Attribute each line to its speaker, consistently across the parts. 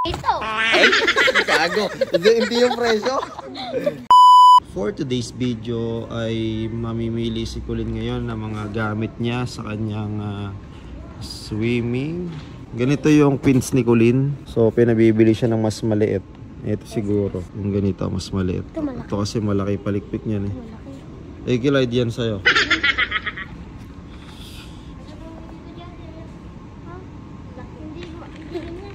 Speaker 1: Ito.
Speaker 2: Ay, gago. Hindi yung presyo. For today's video ay mamimili si Colleen ngayon ng mga gamit niya sa kanyang swimming. Ganito yung pins ni Colleen. So pinabibili siya ng mas maliit. Ito siguro. Yung ganito mas maliit. Ito kasi malaki palikpik niyan eh. Eh kilid yan sa'yo.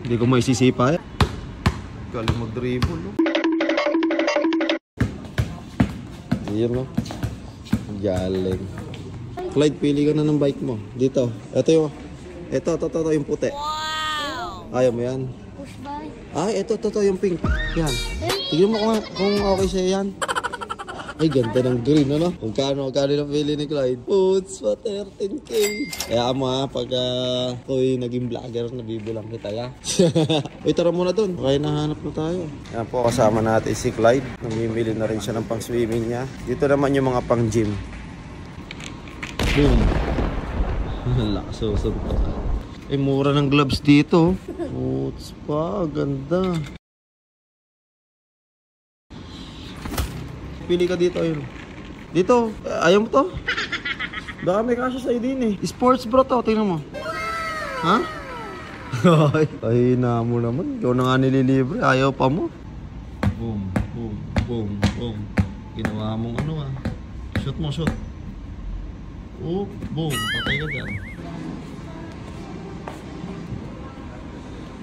Speaker 2: Hindi ko maisisipa eh. Galing mag-dribble no? Ayan no? Galing. Clyde, pili ka na ng bike mo. Dito. Ito yung puti. Wow! Ayaw mo yan?
Speaker 1: Push bike.
Speaker 2: Ay, ito yung pink. Yan. Tignan mo kung okay sa'yo yan. Ay, ganda ng green, ano? Kung kano na pili ni Clyde. Puts pa 13K. Kaya mo ha, pag ako'y naging vlogger, nabibilang kita ya. Uy, tara muna dun. Okay, nahanap na tayo. Yan po, kasama natin si Clyde. Namimili na rin siya ng pang swimming niya. Dito naman yung mga pang gym. Boom. Lakas susuntok. Eh, mura ng gloves dito. Puts pa, ganda. Pili ka dito, ayun. Dito, ayaw mo to? Baka may kasya sa'yo din eh. Sports bro to, tingnan mo. Ha? Ay, na mo naman. Ikaw na nga nililibre, ayaw pa mo. Boom, boom, boom, boom. Ginawa mong ano ah. Shoot mo, shoot. Oh, boom, patay ka dyan.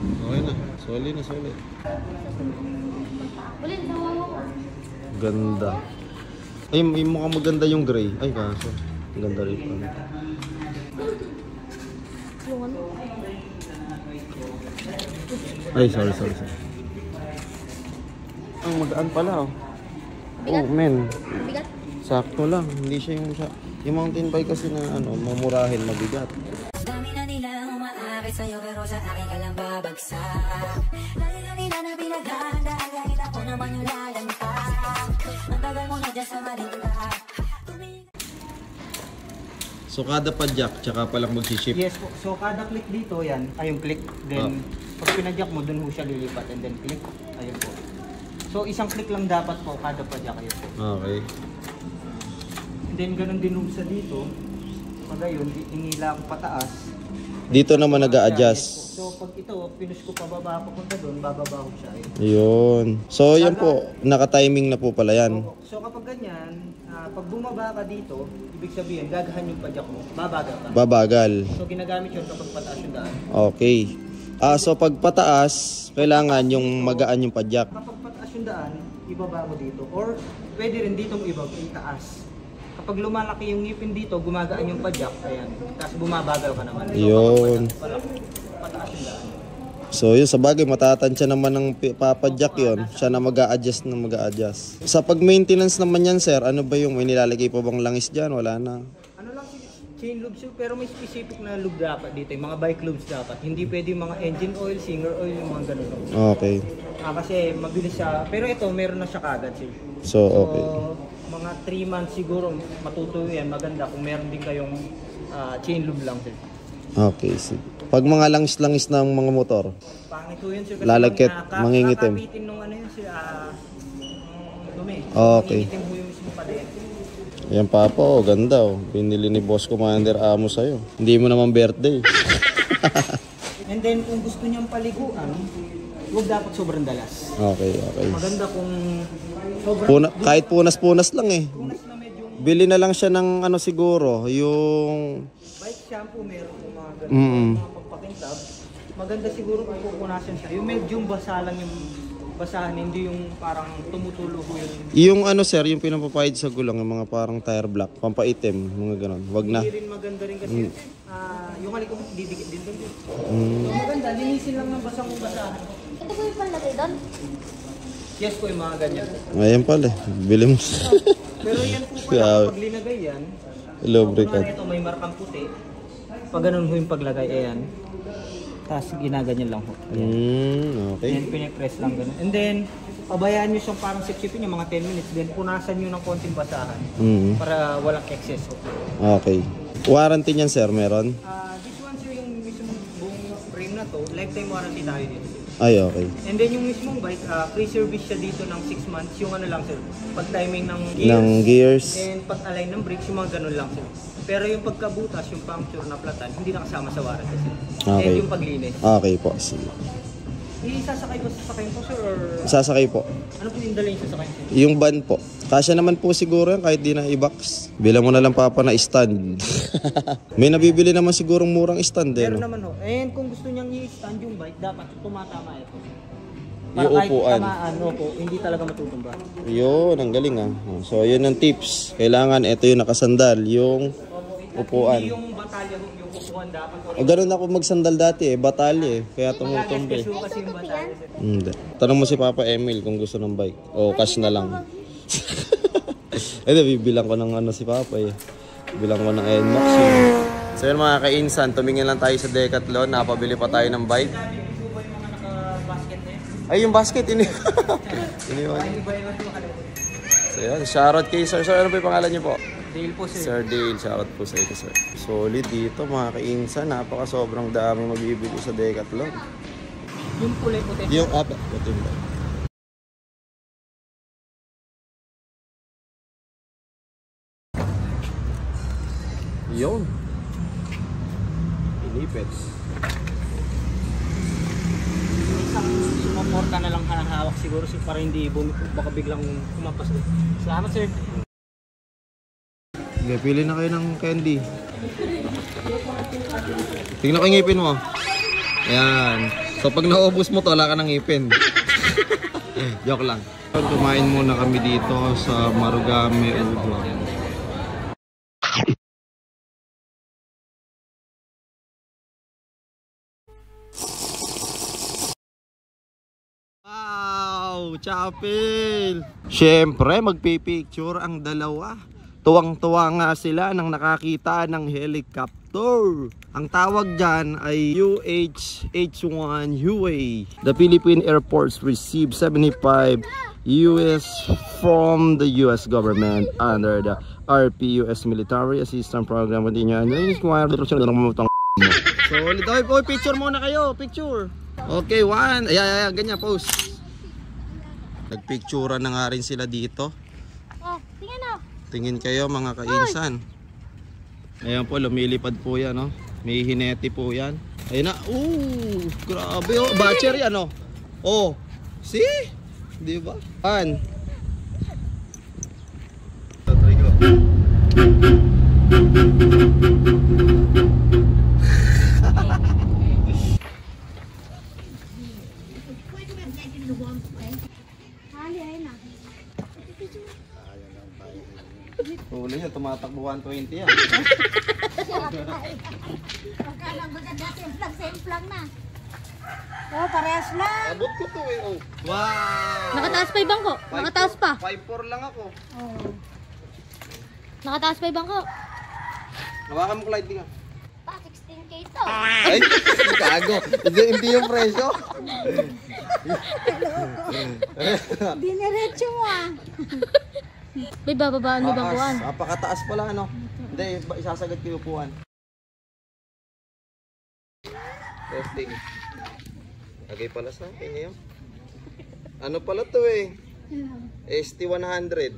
Speaker 2: Okay na, solid na solid. Ganda. Ay, mukhang maganda yung gray. Ay, kaso. Ganda rin pa. Ay, sorry. Ang magaan pala, oh. Oh, men. Sakto lang. Hindi siya yung mountain bike kasi na, mamurahin, mabigat.
Speaker 3: Dami na nila umaakit sa'yo pero sa akin ka lang babagsak. Lagi na nila na pinaganda, dahil ako naman yung lalanta. Ang tagal mo na dyan sa marinda.
Speaker 2: So kada padjak, tsaka palang magsiship?
Speaker 4: Yes po. So kada click dito, yan, ay yung click. Then pag pinadyak mo, dun mo siya lilipat. And then click, ayun po. So isang click lang dapat po kada padjak, ayun po.
Speaker 2: Okay.
Speaker 4: And then ganun din sa dito. Pag ayun, inila ko pataas.
Speaker 2: Dito naman nag-a-adjust.
Speaker 4: So pag ito, pinush ko pababa, papunta doon, bababa ko siya.
Speaker 2: Yun. So yan po, naka-timing na po pala yan.
Speaker 4: So kapag ganyan, pag bumaba ka dito, ibig sabihin, gagahan yung padyak mo, babagal ka.
Speaker 2: Babagal.
Speaker 4: So ginagamit yun kapag pataas yung daan.
Speaker 2: Okay. So pag pataas, kailangan yung magaan yung padyak.
Speaker 4: Kapag pataas yung daan, ibaba mo dito. Or pwede rin dito itaas. Kapag lumalaki yung ngipin dito, gumagaan yung padyak, ayan. Tapos bumabagal ka naman. So,
Speaker 2: yun.
Speaker 4: Pataas yung daan.
Speaker 2: So yun, sa bagay, matatansya naman ng papadyak yun. Siya na mag-a-adjust na mag-a-adjust. Sa pag-maintenance naman yan, sir, ano ba yung may nilalagay pa bang langis dyan? Wala na.
Speaker 4: Ano lang, chain lubes, pero may specific na lube dapat dito. Yung mga bike lubes dapat. Hindi pwede mga engine oil, singer oil, yung mga ganun.
Speaker 2: Okay.
Speaker 4: Kasi mabilis siya. Pero ito, meron na siya kagad siya.
Speaker 2: So, okay.
Speaker 4: Mga 3 months siguro matutuyo yan. Maganda kung meron din kayong chain lube lang siya.
Speaker 2: Okay, sige. Pag mga langis-langis ng mga motor,
Speaker 4: pangit ko yun sir.
Speaker 2: lalagkit, mangingitim.
Speaker 4: Kakapitin nung ano yun sir, dumi.
Speaker 2: Okay.
Speaker 4: Mangingitim mo yung mismo palit.
Speaker 2: Ayan pa po, ganda oh. Binili ni Boss Commander Amo sa'yo. Hindi mo naman birthday.
Speaker 4: And then kung gusto niyang paliguan, huwag dapat sobrang dalas.
Speaker 2: Okay.
Speaker 4: Maganda kung sobrang...
Speaker 2: Kahit punas-punas lang eh.
Speaker 4: Punas na medyo...
Speaker 2: Bili na lang siya ng siguro, yung...
Speaker 4: Bike shampoo, meron po mga ganun. Mga pagpakintab. Maganda siguro kung pupunasan siya. Yung medyo basa lang yung basahan, hindi yung parang tumutulo ko yun.
Speaker 2: Yung sir, yung pinapapahid sa gulong, yung mga parang tire block, pampaitim, mga ganun. Wag na.
Speaker 4: Hindi rin maganda rin kasi yung halik ko didikit din doon. So maganda, linisin lang ng basang basahan.
Speaker 1: Ito po yung panlagay doon?
Speaker 4: Yes po yung mga ganyan.
Speaker 2: Ayan pala, bili mo.
Speaker 4: Pero yan po pala, pag linagay yan,
Speaker 2: lubricant.
Speaker 4: ito may markang puti. Pag ganun ho yung paglagay, ayan. Tapos ginaganyan lang ho.
Speaker 2: Okay.
Speaker 4: Then pinipress lang ganun. And then, pabayaan nyo siyang parang sipsipin yung mga 10 minutes. Then punasan nyo ng konting basahan. Para walang excess. Okay.
Speaker 2: Warranty niyan sir, meron?
Speaker 4: This one sir, yung mismo buong frame na to, lifetime warranty tayo dito.
Speaker 2: Ay, okay.
Speaker 4: And then yung mismong bike, free service siya dito ng 6 months. Yung ano lang sir, pag timing ng gears,
Speaker 2: Ng gears.
Speaker 4: and pag align ng brakes, yung mga ganun lang sir. Pero yung pagkabutas, yung puncture na platan, hindi nakasama sa warranty sir.
Speaker 2: Okay.
Speaker 4: And yung paglinis.
Speaker 2: Okay po, sige.
Speaker 4: Sasakay ba sasakay po sir or
Speaker 2: Sasakay po.
Speaker 4: ano po yung dalhin sasakay sir?
Speaker 2: Yung van po. Kasya naman po siguro yan kahit di na i-box. Bilang mo na lang papa na stand. May nabibili naman sigurong murang stand eh.
Speaker 4: Meron
Speaker 2: No?
Speaker 4: naman ho. And kung gusto niyang i-stand yung bike, dapat tumatama ito.
Speaker 2: Yung upuan.
Speaker 4: Kahit tamaan, po, hindi talaga matutumba.
Speaker 2: Yun, ang galing ah. So, yun ang tips. Kailangan ito yung nakasandal, yung upuan.
Speaker 4: Hindi yung batalya yung upuan dapat.
Speaker 2: O ganun ako magsandal dati eh, batalya eh. Kaya tumutumba eh.
Speaker 4: Kasi yung batalya sir.
Speaker 2: Hindi. Tanong mo si Papa Emil kung gusto ng bike. O cash na lang. Bibilang ko ng ano si Papa eh. Bilang ko ng NMAX yun. So yun mga kainsan, tumingin lang tayo sa Decathlon. Napabili pa tayo ng bike. Ay yung basket, iniwan. So yun, shoutout kay Sir. Sir, ano po yung pangalan niyo po?
Speaker 4: Dale po sir.
Speaker 2: Sir Dale, shoutout po sa iyo, sir. Solid dito mga kainsan. Napaka sobrang daming mabibili sa Decathlon.
Speaker 4: Yung kulay puti.
Speaker 2: Yung puti yung bike. Yun. Inipit.
Speaker 4: Isang sumaporta na lang hawak siguro sir para hindi baka biglang kumampas doon. Salamat sir.
Speaker 2: Okay, pili na kayo ng candy. Tingnan ko yung ngipin mo. Ayan. So pag naubos mo to, wala ka ng ngipin. Joke lang. Kumain muna kami dito sa Marugame Udo. Wow! Chapel! Siyempre, magpipicture ang dalawa. Tuwang-tuwa nga sila nang nakakita ng helicopter. Ang tawag dyan ay UH-H1 UA. The Philippine Air Force received 75 US from the US government under the RPUS Military Assistance Program. Solid. Okay, picture muna kayo. Picture. Okay, one. Ayan, ganyan, pose. Nagpicturean na nga rin sila dito.
Speaker 1: Oh, tingnan na.
Speaker 2: Tingin kayo mga kainsan. Ayan po, lumilipad po yan, no? May hineti po yan. Ayun na. Grabe, oh. Battery, ano? Oh, see? Di ba? Pan. Huli nyo, tumatakbo 120 yan.
Speaker 1: Akala maganda, simplang na. Oh, parehas lang.
Speaker 2: Abot ko to eh, oh. Wow!
Speaker 1: Nakataas pa yung bangko. Nakataas pa.
Speaker 2: 5'4 lang ako.
Speaker 1: Oh. Nakataas pa yung bangko.
Speaker 2: Hawakan mo Clyde, nga.
Speaker 1: Pa, 16K to.
Speaker 2: Ay, gago. Hindi yung presyo.
Speaker 1: Diniretso mo ah. May bababaan mo bangkuan.
Speaker 2: Napakataas pala, ano? Hindi, isasagad ko yung upuan. Testing. Lagay pala sa akin ngayon. Ano pala to eh? ST100.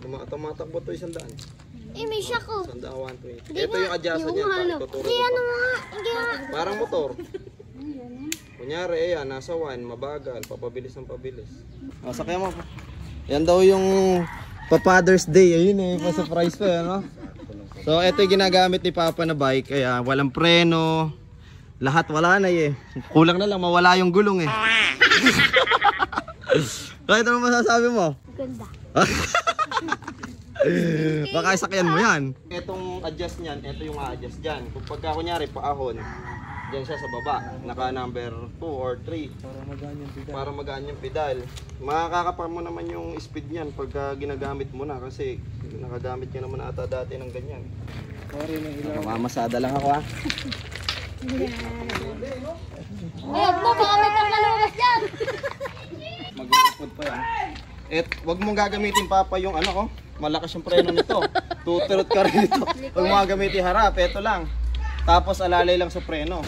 Speaker 2: Tumatakbo to 100.
Speaker 1: Eh, may shock ko.
Speaker 2: 100, 120. Ito yung adjustment niya. Ituturo ko
Speaker 1: Ano
Speaker 2: pa.
Speaker 1: nga? Hindi nga.
Speaker 2: Parang motor. Kunyari, ayan, nasa 1, mabagal, papabilis ng pabilis. O, sakyan mo. Yan daw yung pa-Father's Day. Ayun eh, pa-surprise pa yan, no? So, ito yung ginagamit ni Papa na bike. Kaya, walang preno. Lahat wala na eh. Kulang na lang, mawala yung gulong eh. Kahit ano masasabi mo?
Speaker 1: Ganda.
Speaker 2: Baka isakyan mo yan. Itong adjust niyan, ito yung a-adjust dyan. Kung pagka kunyari paahon, dyan siya sa baba, naka number 2 or 3 para magaan yung pedal. Makakakapar mo naman yung speed niyan pagka ginagamit mo na kasi nakagamit ka naman ata dati ng ganyan. Mamamasada lang ako ha.
Speaker 1: Ayun mo, baka may panglaluras dyan.
Speaker 2: Mag-upod pa yan. Wag mong gagamitin Papa yung ano ko. Malakas yung preno nito. Tuturot ka rin ito. Huwag mo gagamitin harap, ito lang. Tapos alalay lang sa preno.